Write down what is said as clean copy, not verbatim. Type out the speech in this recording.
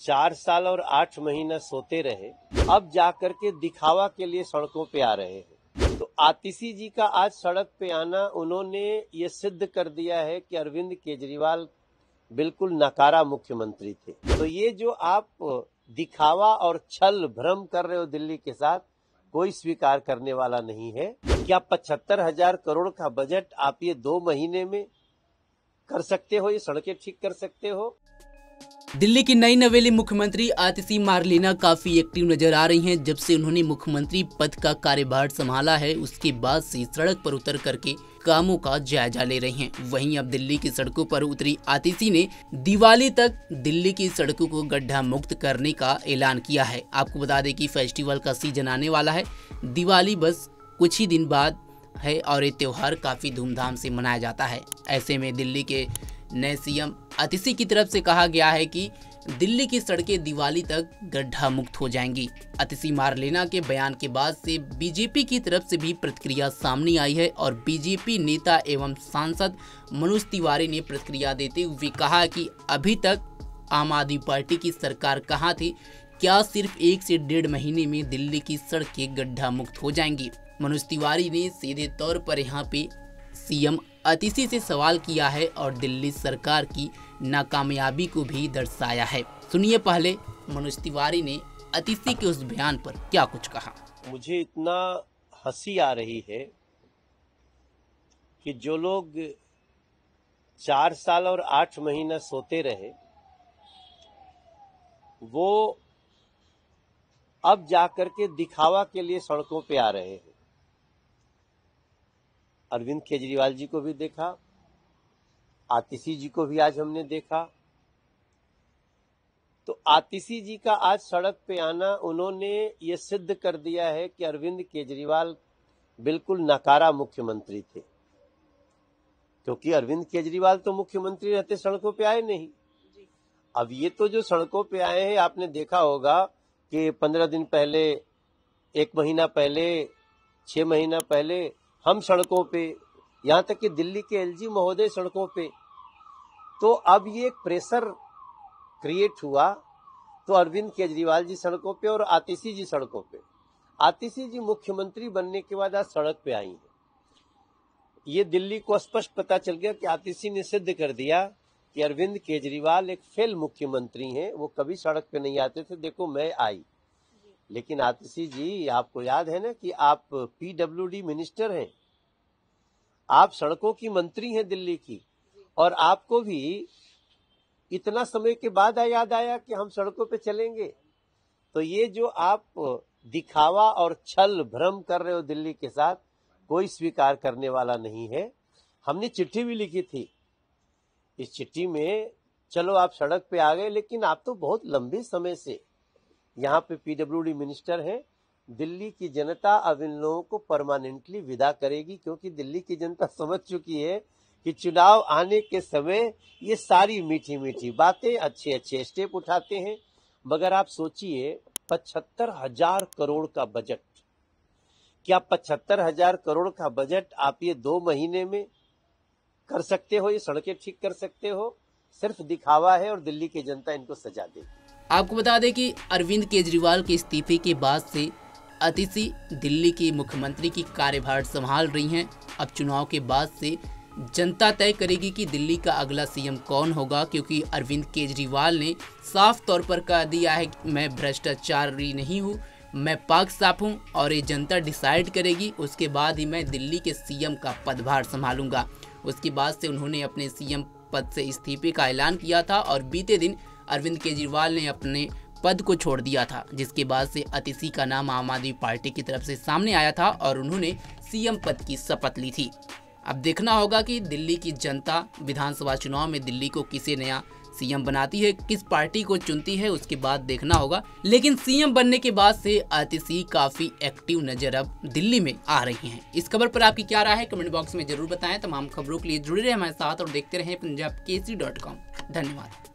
4 साल और 8 महीना सोते रहे, अब जाकर के दिखावा के लिए सड़कों पे आ रहे हैं। तो आतिशी जी का आज सड़क पे आना, उन्होंने ये सिद्ध कर दिया है कि अरविंद केजरीवाल बिल्कुल नकारा मुख्यमंत्री थे। तो ये जो आप दिखावा और छल भ्रम कर रहे हो दिल्ली के साथ, कोई स्वीकार करने वाला नहीं है। क्या 75,000 करोड़ का बजट आप ये 2 महीने में कर सकते हो? ये सड़कें ठीक कर सकते हो? दिल्ली की नई नवेली मुख्यमंत्री आतिशी मार्लेना काफी एक्टिव नजर आ रही हैं। जब से उन्होंने मुख्यमंत्री पद का कार्यभार संभाला है, उसके बाद से सड़क पर उतर करके कामों का जायजा ले रही हैं। वहीं अब दिल्ली की सड़कों पर उतरी आतिशी ने दिवाली तक दिल्ली की सड़कों को गड्ढा मुक्त करने का ऐलान किया है। आपको बता दें कि फेस्टिवल का सीजन आने वाला है, दिवाली बस कुछ ही दिन बाद है और ये त्योहार काफी धूमधाम से मनाया जाता है। ऐसे में दिल्ली के नए सीएम आतिशी की तरफ से कहा गया है कि दिल्ली की सड़कें दिवाली तक गड्ढा मुक्त हो जाएंगी। आतिशी मार्लेना के बयान के बाद से बीजेपी की तरफ से भी प्रतिक्रिया सामने आई है और बीजेपी नेता एवं सांसद मनोज तिवारी ने प्रतिक्रिया देते हुए कहा कि अभी तक आम आदमी पार्टी की सरकार कहाँ थी? क्या सिर्फ 1 से 1.5 महीने में दिल्ली की सड़कें गड्ढा मुक्त हो जाएंगी? मनोज तिवारी ने सीधे तौर पर यहाँ पे सीएम आतिशी से सवाल किया है और दिल्ली सरकार की नाकामयाबी को भी दर्शाया है। सुनिए पहले मनोज तिवारी ने आतिशी के उस बयान पर क्या कुछ कहा। मुझे इतना हंसी आ रही है कि जो लोग 4 साल और 8 महीना सोते रहे, वो अब जाकर के दिखावा के लिए सड़कों पे आ रहे हैं। अरविंद केजरीवाल जी को भी देखा, आतिशी जी को भी आज हमने देखा। तो आतिशी जी का आज सड़क पे आना, उन्होंने ये सिद्ध कर दिया है कि अरविंद केजरीवाल बिल्कुल नकारा मुख्यमंत्री थे। क्योंकि अरविंद केजरीवाल तो मुख्यमंत्री रहते सड़कों पे आए नहीं। अब ये तो जो सड़कों पे आए हैं, आपने देखा होगा कि 15 दिन पहले, 1 महीना पहले, 6 महीना पहले हम सड़कों पे, यहाँ तक कि दिल्ली के एलजी महोदय सड़कों पे। तो अब ये एक प्रेशर क्रिएट हुआ, तो अरविंद केजरीवाल जी सड़कों पे और आतिशी जी सड़कों पे। आतिशी जी मुख्यमंत्री बनने के बाद आज सड़क पे आई हैं। ये दिल्ली को स्पष्ट पता चल गया कि आतिशी ने सिद्ध कर दिया कि अरविंद केजरीवाल एक फेल मुख्यमंत्री हैं, वो कभी सड़क पे नहीं आते थे। देखो मैं आई। लेकिन आतिशी जी, आपको याद है ना कि आप पीडब्ल्यूडी मिनिस्टर हैं, आप सड़कों की मंत्री हैं दिल्ली की, और आपको भी इतना समय के बाद याद आया कि हम सड़कों पे चलेंगे। तो ये जो आप दिखावा और छल भ्रम कर रहे हो दिल्ली के साथ, कोई स्वीकार करने वाला नहीं है। हमने चिट्ठी भी लिखी थी। इस चिट्ठी में चलो आप सड़क पे आ गए, लेकिन आप तो बहुत लंबे समय से यहाँ पे पीडब्ल्यूडी मिनिस्टर हैं। दिल्ली की जनता अब इन लोगों को परमानेंटली विदा करेगी, क्योंकि दिल्ली की जनता समझ चुकी है कि चुनाव आने के समय ये सारी मीठी मीठी बातें, अच्छे अच्छे स्टेप उठाते हैं। मगर आप सोचिए, 75,000 करोड़ का बजट, क्या 75,000 करोड़ का बजट आप ये 2 महीने में कर सकते हो? ये सड़कें ठीक कर सकते हो? सिर्फ दिखावा है और दिल्ली की जनता इनको सजा देगी। आपको बता दें कि अरविंद केजरीवाल के इस्तीफे के बाद से आतिशी दिल्ली की मुख्यमंत्री की कार्यभार संभाल रही हैं। अब चुनाव के बाद से जनता तय करेगी कि दिल्ली का अगला सीएम कौन होगा, क्योंकि अरविंद केजरीवाल ने साफ तौर पर कह दिया है कि मैं भ्रष्टाचारी नहीं हूँ, मैं पाक साफ हूँ और ये जनता डिसाइड करेगी, उसके बाद ही मैं दिल्ली के सीएम का पदभार संभालूंगा। उसके बाद से उन्होंने अपने सीएम पद से इस्तीफे का ऐलान किया था और बीते दिन अरविंद केजरीवाल ने अपने पद को छोड़ दिया था, जिसके बाद से आतिशी का नाम आम आदमी पार्टी की तरफ से सामने आया था और उन्होंने सीएम पद की शपथ ली थी। अब देखना होगा कि दिल्ली की जनता विधानसभा चुनाव में दिल्ली को किसे नया सीएम बनाती है, किस पार्टी को चुनती है, उसके बाद देखना होगा। लेकिन सीएम बनने के बाद से आतिशी काफी एक्टिव नजर अब दिल्ली में आ रही हैं। इस खबर पर आपकी क्या राय है, कमेंट बॉक्स में जरूर बताएं। तमाम खबरों के लिए जुड़े रहे हमारे साथ और देखते रहें punjabkesari.com। धन्यवाद।